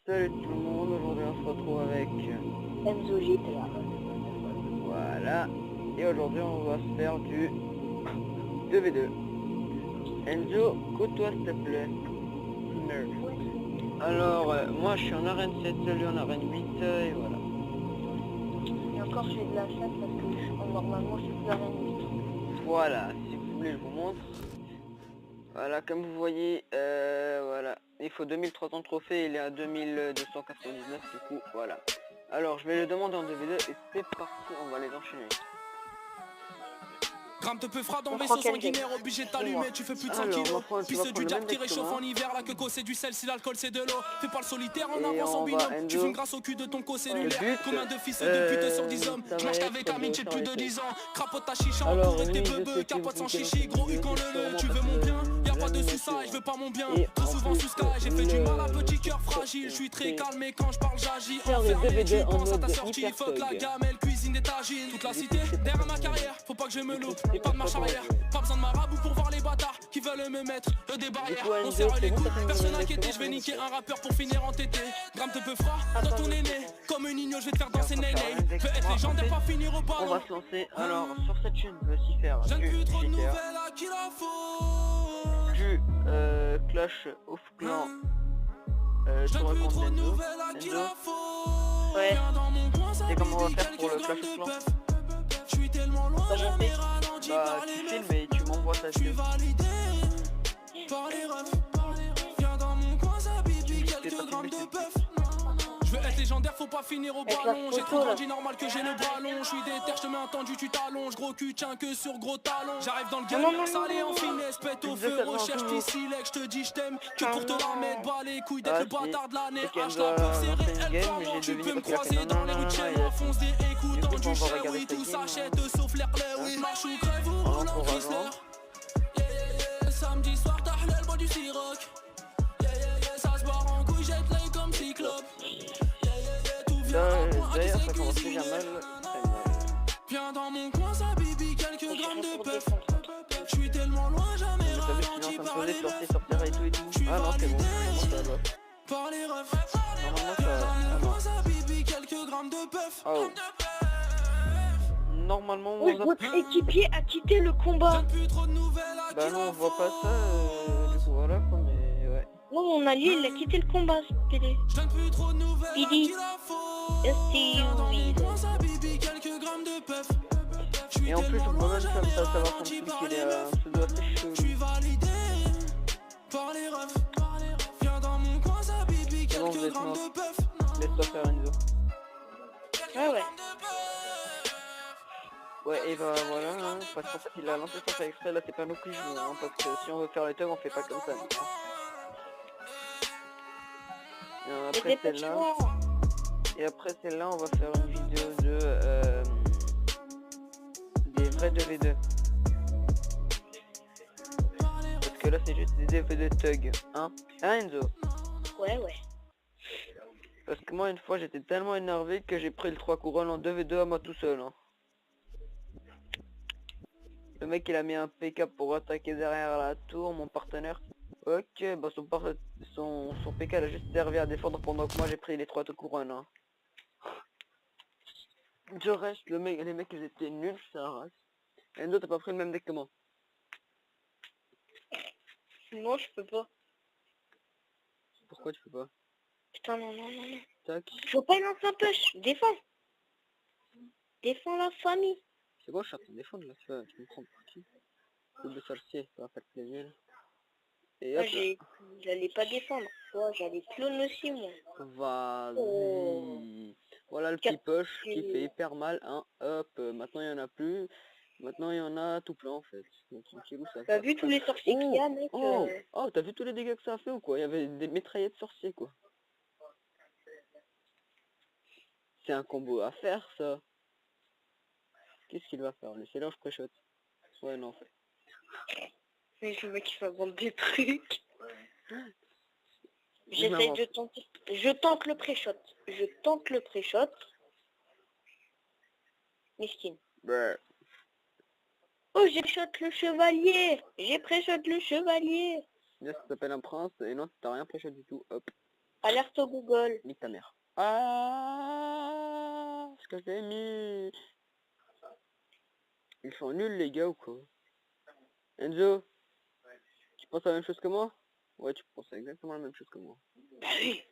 Salut tout le monde, aujourd'hui on se retrouve avec Enzo GTA. voilà, et aujourd'hui on va se faire du 2v2. Enzo, coute-toi s'il te plaît. Alors, moi je suis en arène 7, lui en arène 8, et voilà. Et encore j'ai de la chatte parce que normalement je suis plus arène 8. Voilà, si vous voulez je vous montre. Voilà, comme vous voyez, voilà, il faut 2300 trophées, il est à 2299 du coup, voilà. Alors je vais le demander en 2v2 et c'est parti, on va les enchaîner. Gramme te peu fera dans vaisseau sanguinaire, obligé de t'allumer, tu fais plus de 100 kilos. Fils du diable qui réchauffe en hiver, la queco c'est du sel, si l'alcool c'est de l'eau. Fais pas le solitaire en avance en binôme, tu fumes grâce au cul de ton co-cellulaire. Combien de fils de pute sur 10 hommes, je mange qu'avec Amine, j'ai plus de 10 ans. Crapote ta chicha, entouré tes bebeux, capote sans chichi, gros U quand le tu veux mon bien, y'a pas de sous-ça et je veux pas mon bien. Trop souvent sous sky, j'ai fait du mal à petit cœur fragile, je suis très calme et quand je parle j'agis. Enfermé, tu penses à ta sortie, fuck la gamme, elle cuisine des tagines. Toute la cité, derrière ma carrière, faut pas que je me loupe. Pas de marche arrière, pas besoin de marabout pour voir les bâtards qui veulent me mettre des barrières. On serre les coups, personne inquiété, je vais niquer un rappeur pour finir entêté. Gramme te peu froid dans ton aîné, comme un igno je vais te faire danser néné. Je veux être légendaire, pas finir au ballon. On va se lancer, alors sur cette chaîne je veux aussi faire J'aime du plus trop de GTA, nouvelles à qui la faut. du Clash of Clans, J'aime plus trop de Enzo. nouvelles à qui la faut. Ouais, Viens dans mon coin, ça c'est comment on va pique faire pour le quelques Clash grammes of de Clans. bœuf. Je suis tellement loin, jamais ralenti Bah par tu les filmes meufs. et tu m'envoies ta Je suis vidéo. validé par les refs. Viens dans mon coin, ça pipi quelques grammes de bœuf. Je veux être légendaire, faut pas finir au ballon. J'ai trop grandi, normal que j'ai le ballon. Je suis déter, je te mets un tendu, tu t'allonges. Gros cul, tiens que sur gros talon. J'arrive dans le game, salé en finesse, pète au feu, recherche petit lec. Je te dis, je t'aime que pour te la mettre. Bas les couilles d'être le bâtard de l'année. H la peur, c'est réel, vraiment. Tu peux me croiser dans les rues de chez moi. Fonce des écoutes, dans du chien, oui, tout s'achète sauf l'air play. Oui, marche ou crève ou roule en Chrysler. Samedi soir, t'as l'aile, bois du siroc. Ça se barre en couille, jette l'œil comme cyclope. D'ailleurs ça commence déjà mal. Viens dans mon coin, ça bibi quelques grammes de bœuf. Je suis tellement loin, jamais ralenti par les meufs. Je suis validé par les refs. Viens dans mon coin, ça bibi quelques grammes de bœuf. Normalement Oui, votre équipier a quitté le combat. bah non on voit pas ça, du coup voilà quoi, mais ouais. Non, mon allié il a quitté le combat, Speedy. Speedy. Et en plus on peut même savoir son truc, il est un pseudo assez chelou. C'est bon, vous êtes mort. Laisse-toi faire Enzo. Ah ouais. Ouais et bah voilà, hein, parce qu'en fait il a lancé son fait exprès, là c'est pas nous qui jouons, hein, parce que si on veut faire les thugs on fait pas comme ça. Et après celle-là, on va faire une vidéo de des vrais 2v2. Parce que là c'est juste des 2v2 thug, hein Enzo? Ouais. Parce que moi une fois j'étais tellement énervé que j'ai pris le 3 couronnes en 2v2 à moi tout seul, hein. Le mec il a mis un PK pour attaquer derrière la tour, mon partenaire. Ok, bah son PK il a juste servi à défendre pendant que moi j'ai pris les 3 couronnes, hein. Du reste, les mecs ils étaient nuls, ça race. Endo, t'as pas pris le même deck que moi? Non, je peux pas. Pourquoi tu peux pas? Putain, non. Tac. Faut pas lancer un push. Défends. Défends la famille. C'est quoi, je suis en train de défendre là, tu me prends pour qui? Coupe de sorcier, ça va faire plaisir. Et hop, j'allais pas défendre. Ouais, j'allais clone aussi, moi. vas-y. Voilà le petit push qui fait hyper mal, hein. Hop, maintenant il y en a plus. Maintenant il y en a tout plein en fait. Donc, tranquillou, ça T'as vu tous les sorciers qu'il y a, mec? Oh, t'as vu tous les dégâts que ça a fait ou quoi? Il y avait des mitraillettes sorciers quoi. C'est un combo à faire ça. Qu'est-ce qu'il va faire? Laissez-le, je pré-shot. Ouais, non, en fait. Mais le mec il va vendre des trucs. J'essaye de tenter. Je tente le pré-shot. Miskin. Oh, j'ai pré-shot le chevalier. Là, ça s'appelle un prince, et non, t'as rien prêché du tout, hop. Alerte au Google. Nique ta mère. Ah, ce que j'ai mis. Ils sont nuls les gars ou quoi? Enzo, tu penses à la même chose que moi? Ouais, tu penses exactement la même chose que moi. Bah oui.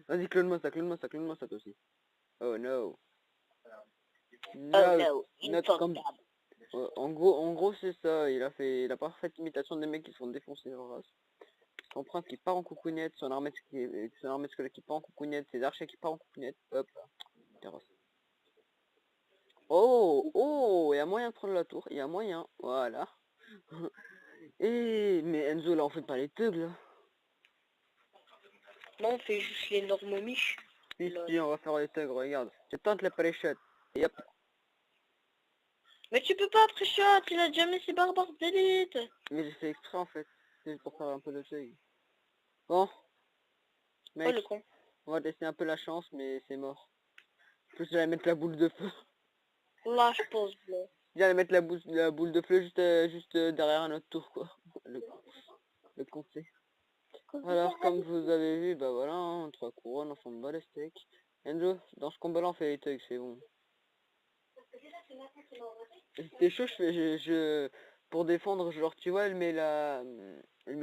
Vas-y, clone-moi ça, clone-moi ça, clone-moi ça toi aussi. Oh no. Oh No, no, not comme... en gros c'est ça, il a fait la parfaite imitation des mecs qui se font défoncer leur race. Son prince qui part en coucounette, son armée squelette qui part en coucounette, ses archers qui partent en coucounette, hop, terrasse. Oh, oh, il y a moyen de prendre la tour, il y a moyen, voilà. Et mais Enzo là on fait pas les thugs là. Non, on fait juste les normaux miches. Si, on va faire les thugs, regarde. Je tente la pré-shot. Et hop. Mais tu peux pas après shot, il a déjà mis ses barbares d'élite. Mais j'ai fait exprès en fait. C'est pour faire un peu de thug. Bon. Oh Mec, le con. on va tester un peu la chance, mais c'est mort. En plus j'allais mettre la boule de feu. Là je pose bleu. J'allais mettre la boule de feu juste derrière un autre tour quoi. Le compter. Alors comme vous avez vu, bah voilà, hein, 3 couronnes, on s'en bat les steaks. Enzo, dans ce combat là on fait les thugs, c'est bon. C'était chaud, pour défendre, genre tu vois, elle met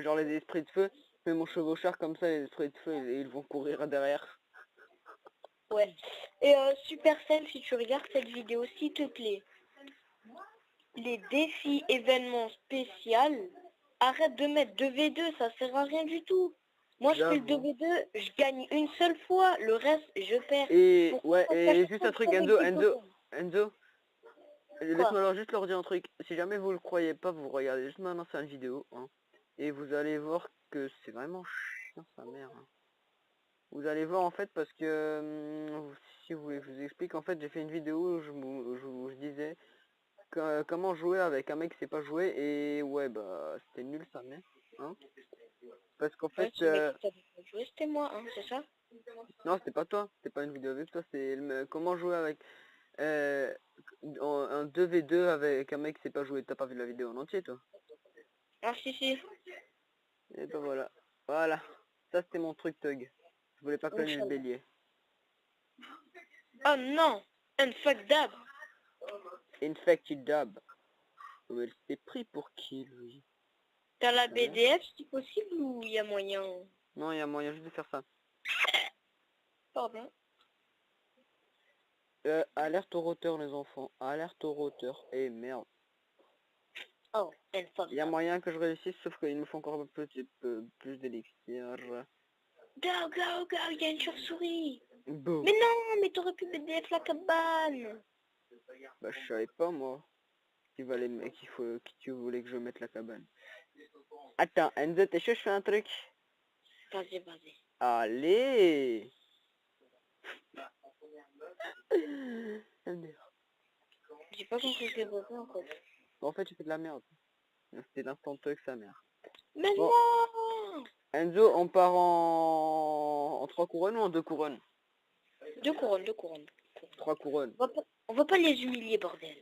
genre les esprits de feu, je mets mon chevaucheur comme ça, les esprits de feu, ils vont courir derrière. Ouais. Et Supercell, si tu regardes cette vidéo, s'il te plaît, les défis événements spéciaux, arrête de mettre 2v2, ça sert à rien du tout. Moi je fais le 2v2, je gagne une seule fois, le reste je perds. Et Pourquoi ouais, et juste un truc, Enzo, Quoi? laisse-moi juste leur dire un truc. Si jamais vous le croyez pas, vous regardez juste ma ancienne vidéo, hein, et vous allez voir que c'est vraiment chiant sa mère. Hein. Vous allez voir en fait parce que si vous voulez que je vous explique, en fait j'ai fait une vidéo où je disais comment jouer avec un mec qui sait pas jouer et ouais bah c'était nul sa mère. Hein. Parce qu'en fait joué, c'était moi, hein, c'est ça? non c'était pas toi, c'était pas une vidéo avec toi, c'est comment jouer avec un 2v2 avec un mec qui sait pas jouer. T'as pas vu la vidéo en entier toi? Ah si si. Et ben voilà. Voilà. Ça c'était mon truc thug. Je voulais pas cogner le bélier. Oh non, Infectdab. Infected dub. Mais il s'est pris pour qui lui? T'as la BDF si possible ou il y a moyen? Non, il y a moyen juste de faire ça. Pardon. Alerte au roteur les enfants. Alerte au roteur. Et merde. Oh, Il y a moyen que je réussisse sauf qu'il me faut encore un peu plus d'élixir. Go, go, go, il y a une chauve-souris. Boum. Mais non, mais t'aurais pu BDF la cabane. Bah je savais pas moi. Qui tu voulais que je mette la cabane. Attends, Enzo, t'es chaud, je fais un truc. Vas-y, vas-y. Allez. J'ai pas compris ce que j'ai fait en fait. En fait, tu fais de la merde. C'était l'instant que sa mère. Mais bon. non. Enzo, on part en 3 couronnes ou en 2 couronnes? 2 couronnes, 2 couronnes. 3 couronnes. On va pas les humilier, bordel.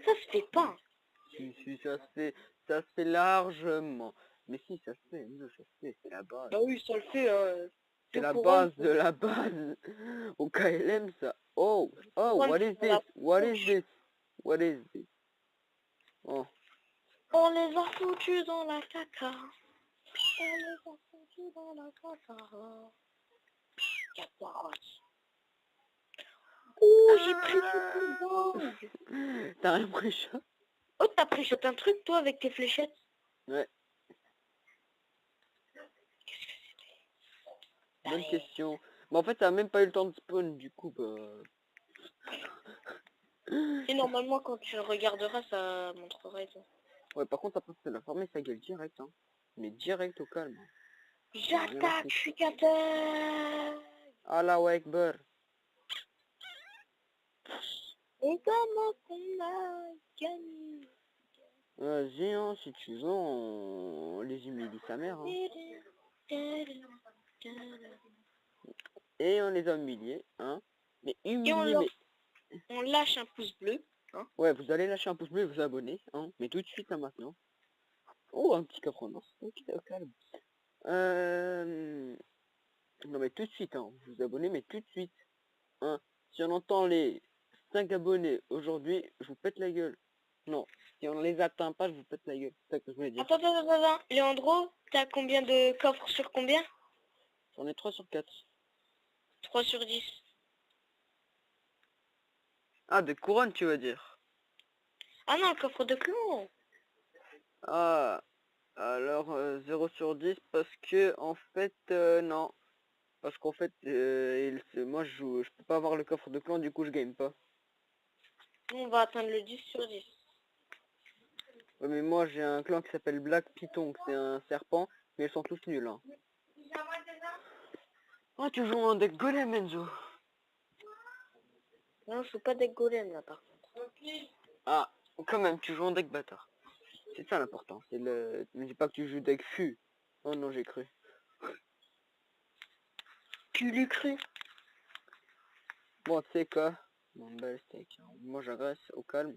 Ça se fait pas. Si, ça se fait largement. Mais si, ça se fait, Enzo, ça se fait, c'est la base. Bah oui, ça le fait. C'est la base de la base. Au KLM, ça. Oh, what is this? What is this? What is this? Oh. On les a foutus dans la caca. On les a foutus dans la caca. Oh, j'ai pris ce T'as rien pris ça? Oh, t'as pris un truc, toi, avec tes fléchettes? Ouais. Qu'est-ce que c'était? Bonne question. Mais en fait, t'as même pas eu le temps de spawn, du coup, bah... Et normalement, quand tu le regarderas, ça montrerait tout. Ouais, par contre, après, c'est la fermer sa gueule direct, hein. Mais direct au calme. J'attaque, je suis capable. Allah Akbar. Et comment qu'on a gagné? Vas-y, hein, si tu veux, on les humilie sa mère. Hein. Et on les a humiliés, hein. Mais humiliés, on lâche un pouce bleu. Hein. Ouais, vous allez lâcher un pouce bleu et vous abonner, hein. Mais tout de suite, là, maintenant. Oh, un petit coffre en or. Ok, au calme. Non mais tout de suite, hein. Vous abonnez, mais tout de suite. Hein. Si on entend les 5 abonnés aujourd'hui, je vous pète la gueule. Non, si on les atteint pas, je vous pète la gueule. C'est ça que je voulais dire. Attends. Léandro, t'as combien de coffres sur combien? J'en ai 3 sur 4. 3 sur 10. Ah, de couronne, tu veux dire? Ah non, le coffre de clous. Ah, alors 0 sur 10 parce que, en fait, non. Parce qu'en fait, moi je peux pas avoir le coffre de clan, du coup je game pas. On va atteindre le 10 sur 10. Ouais, mais moi j'ai un clan qui s'appelle Black Python, c'est un serpent, mais ils sont tous nuls. Hein. Oh, tu joues en deck golem, Enzo. Non, je joue pas des golems là par contre. Ah, quand même, tu joues en deck bâtard. C'est ça l'important. C'est le. Ne dis pas que tu joues deck fu. Oh non, j'ai cru. Tu l'as cru? Bon, tu sais quoi? Mon bel steak. Moi j'agresse au calme.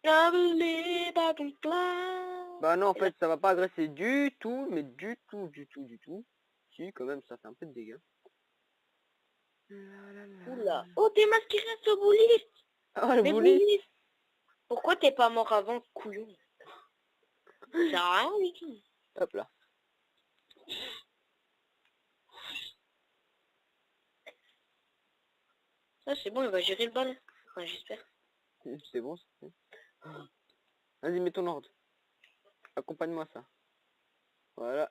I believe I can fly. Bah non, en fait, ça va pas agresser du tout, mais du tout. Si, quand même, ça fait un peu de dégâts. Oula. Oh, t'es masqué reste au bouliste. Ah, le Mais bully. bouliste. Pourquoi t'es pas mort avant, couillon? Ça sert à rien, du tout. Hop là. Ça, c'est bon, il va gérer le bal. Enfin, j'espère. C'est bon, c'est... Vas-y, mets ton ordre. Accompagne-moi ça. Voilà.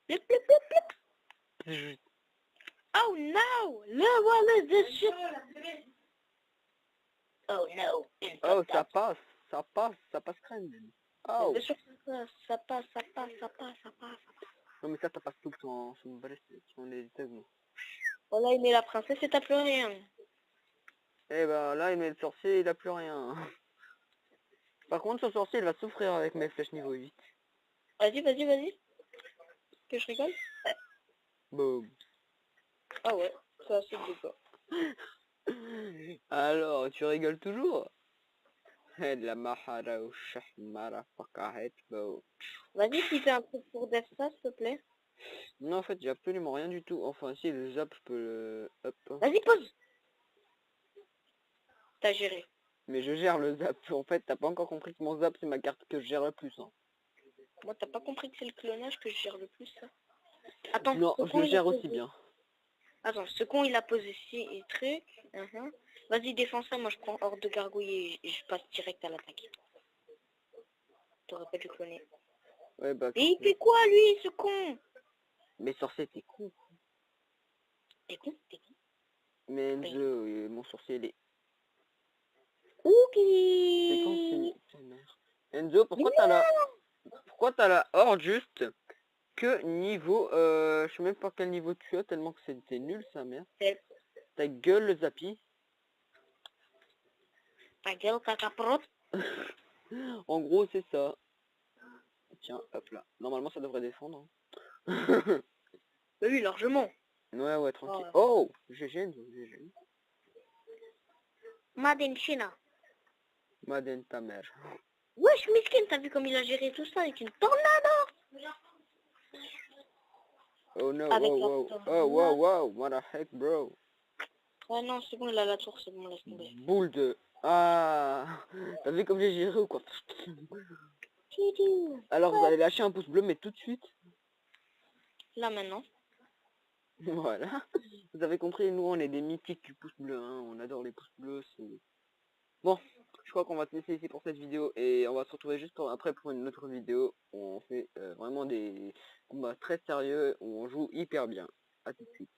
Plip, plip, plip, plip. Oh no! Le voilà this shit! Oh no! Oh, ça passe crème. Oh. Bien sûr que ça passe. Non mais ça passe tout le temps sur mon balai, sur les tableaux. Voilà, il met la princesse et t'as plus rien. Eh ben là, il met le sorcier, il a plus rien. Par contre, ce sorcier, il va souffrir avec mes flèches niveau 8. Vas-y. Que je rigole? Boum. Ah ouais, c'est assez dégâts. Alors, tu rigoles toujours? La mahara ou shahmara fakahet, boum. Vas-y, si fais un truc pour Defsa, s'il te plaît. Non, en fait, j'ai absolument rien du tout. Enfin, si, le zap, je peux le... Hop. Vas-y, pose! T'as géré. Mais je gère le zap. En fait, t'as pas encore compris que mon zap, c'est ma carte que je gère le plus. Hein. Moi, t'as pas compris que c'est le clonage que je gère le plus, ça? Attends, non, je le gère aussi bien. Attends, ce con, il a posé 6 trucs. Vas-y, défends ça, moi je prends hors de gargouille et je passe direct à l'attaque. T'aurais pas dû cloner. Ouais, bah... Et il fait quoi, lui, ce con? Mais sorcier, t'es con. T'es con? Mais Enzo, mon sorcier, il est... Ok. C'est con, c'est mère. Enzo, pourquoi t'as la horde juste que niveau... je sais même pas quel niveau tu as, tellement que c'était nul, sa mère. Ta gueule, le Zappy. Ta gueule, cacaprote. En gros, c'est ça. Tiens, hop là. Normalement, ça devrait défendre. Hein. Oui, largement. Ouais, tranquille. Oh, GG, Enzo, GG. Madden China. Madden ta mère. Wesh, Miskin, t'as vu comme il a géré tout ça avec une tornade? Oh no, Avec wow, what the heck, bro. Ouais, non, c'est bon, il a la tour, c'est bon, laisse tomber. Boule de... Ah, t'as vu comme j'ai géré ou quoi? Alors, vous allez lâcher un pouce bleu, mais tout de suite. Là, maintenant. Voilà. Vous avez compris, nous, on est des mythiques du pouce bleu, hein. On adore les pouces bleus, c'est... Bon, je crois qu'on va se laisser ici pour cette vidéo et on va se retrouver juste après pour une autre vidéo où on fait vraiment des combats très sérieux, où on joue hyper bien. A tout de suite.